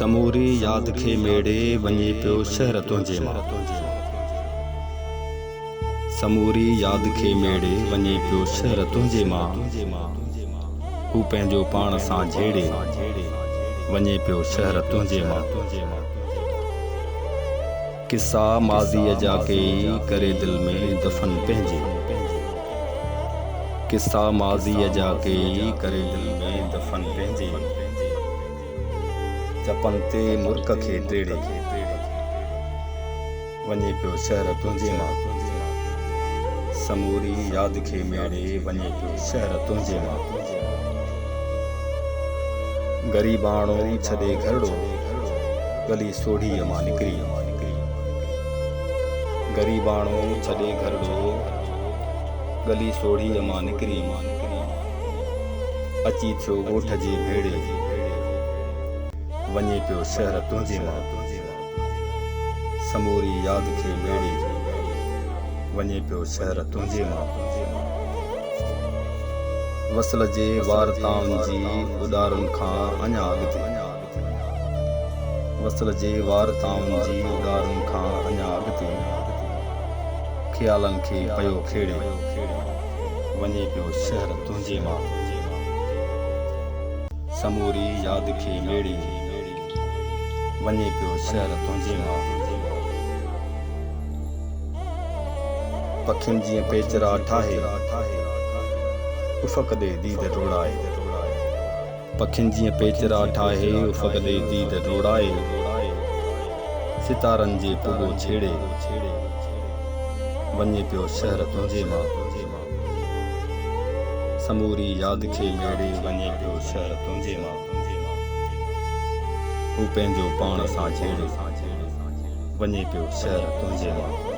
समूरी याद खे मेड़े वञे पियो शहर तुंहिंजे मां। समूरी याद खे मेड़े वञे पियो शहर तुंहिंजे मां। हू पंहिंजो पाण सां झेड़े वञे पियो शहर तुंहिंजे मां। किस्सा माज़ीअ जा कई करे दिल में दफ़न पंहिंजे। किस्सा माज़ीअ जा कई करे दिल में दफ़न पंहिंजे। चपन ते मुर्क खे टेड़े वञे पियो शहर तुंहिंजे मां। समूरी याद खे मेड़े वञे पियो शहर तुंहिंजे मां। ग़रीबाणो छॾे घरड़ो गली सोढ़ीअ मां निकिरी। ग़रीबाणो छॾे घरड़ो गली सोढ़ीअ मां निकिरी। अची थियो ॻोठ जे भेड़े वञे पियो शहर तुंहिंजे मां। समूरी याद खे मेड़े वञे पियो शहर तुंहिंजे मां। वसल जे वारताउनि जी उॾारुनि खां अञा अॻिते। वसल जे वारताउनि जी उॾारुनि खां अञा अॻिते। ख़्यालनि खे पियो खेड़े वञे पियो शहर तुंहिंजे मां। समूरी याद खे मेड़े वञे पियो शहर तुंहिंजे मां। पखियुनि जीअं पेचरा ठाहे उफ़क़ ॾे दीद रोड़ाए। पखियुनि जीअं पेचरा ठाहे उफ़क़ ॾे दीद रोड़ाए। सितारनि जे पुॻो छेड़े वञे पियो शहर तुंहिंजे मां। समूरी याद खे मेड़े वञे पियो शहर तुंहिंजे मां। हू पंहिंजो पाण सां झेड़े वञे पियो शहर तुंहिंजे मां।